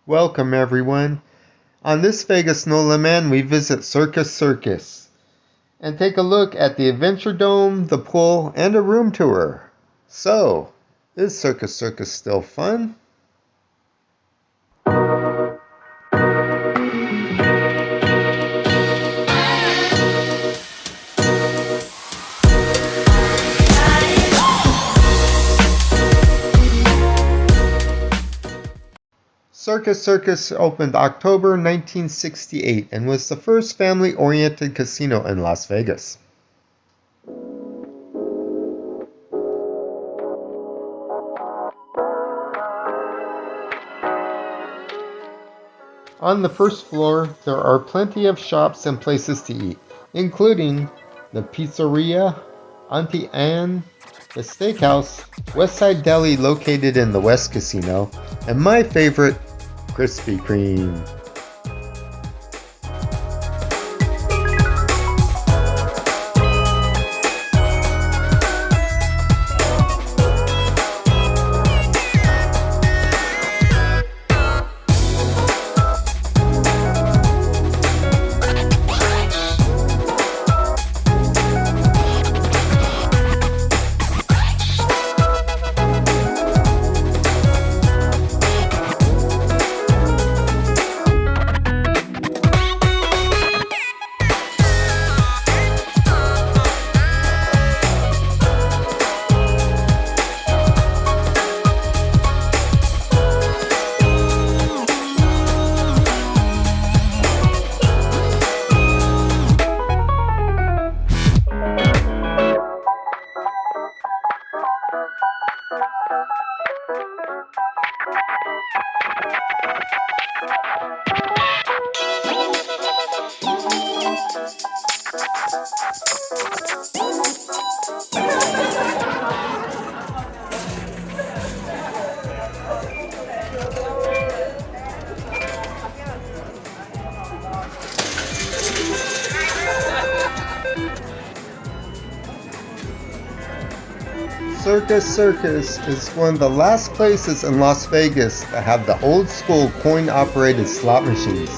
Welcome everyone. On this Vegas NOLA Man, we visit Circus Circus and take a look at the Adventuredome, the pool, and a room tour. So, is Circus Circus still fun? Circus Circus opened October 1968 and was the first family-oriented casino in Las Vegas. On the first floor, there are plenty of shops and places to eat, including the Pizzeria, Auntie Anne, the Steakhouse, Westside Deli located in the West Casino, and my favorite, Krispy Kreme. Circus Circus is one of the last places in Las Vegas that have the old school coin-operated slot machines.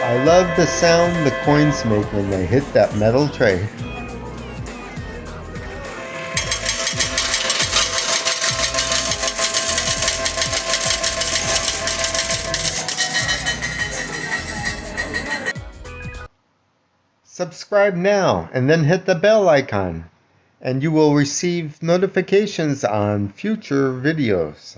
I love the sound the coins make when they hit that metal tray. Subscribe now and then hit the bell icon, and you will receive notifications on future videos.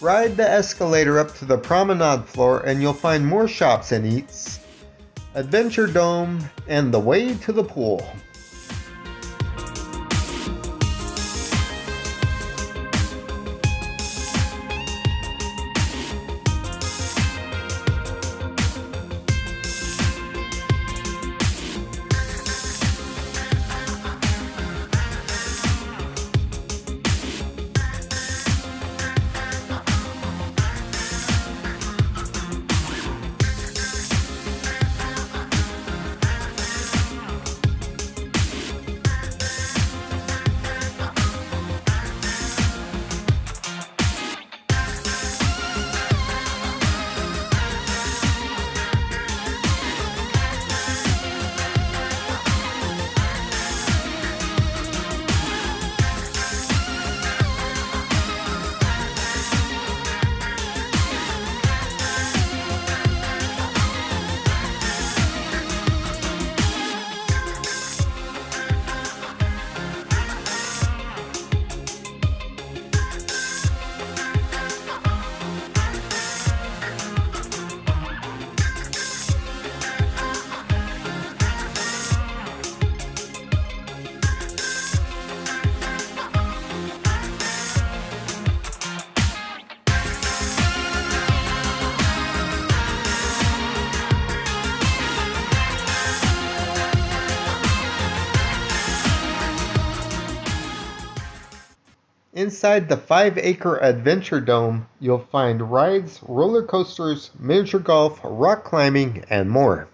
Ride the escalator up to the promenade floor and you'll find more shops and eats, Adventuredome, and the way to the pool. Inside the 5-acre Adventuredome, you'll find rides, roller coasters, miniature golf, rock climbing, and more.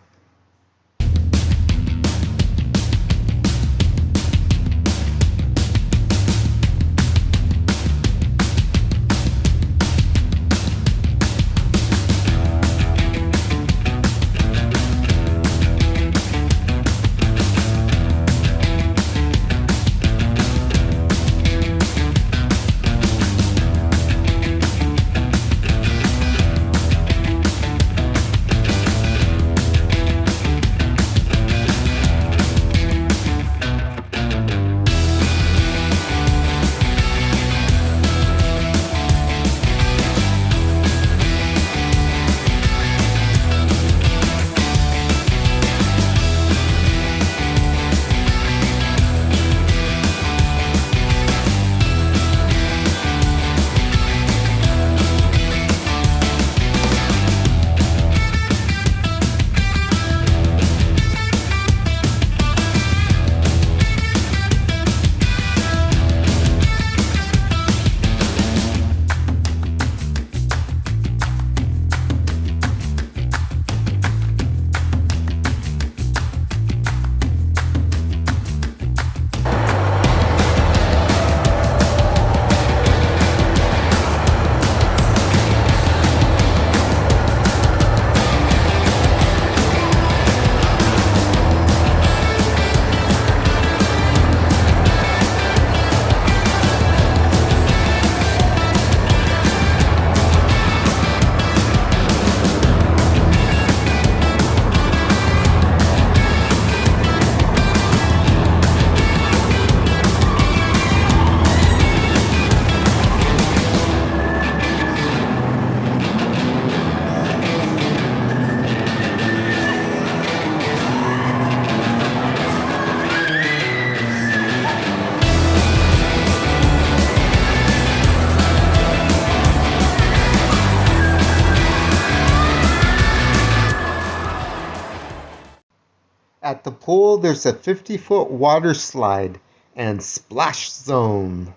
At the pool, there's a 50-foot water slide and splash zone.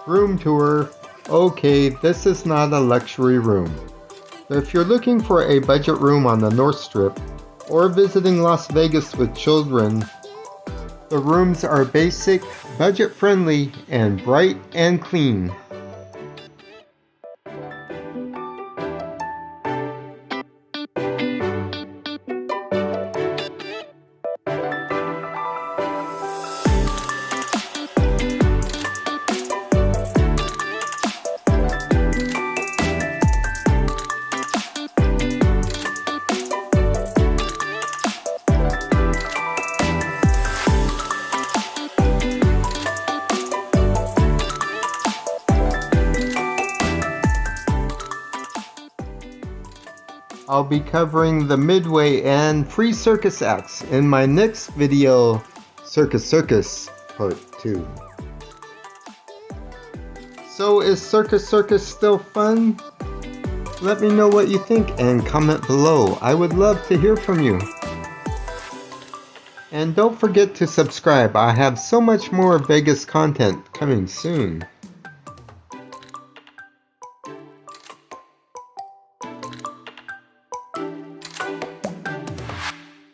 Room tour. Okay, this is not a luxury room. If you're looking for a budget room on the North Strip or visiting Las Vegas with children, the rooms are basic, budget friendly, and bright and clean. I'll be covering the Midway and free circus acts in my next video, Circus Circus Part 2. So is Circus Circus still fun? Let me know what you think and comment below. I would love to hear from you. And don't forget to subscribe. I have so much more Vegas content coming soon.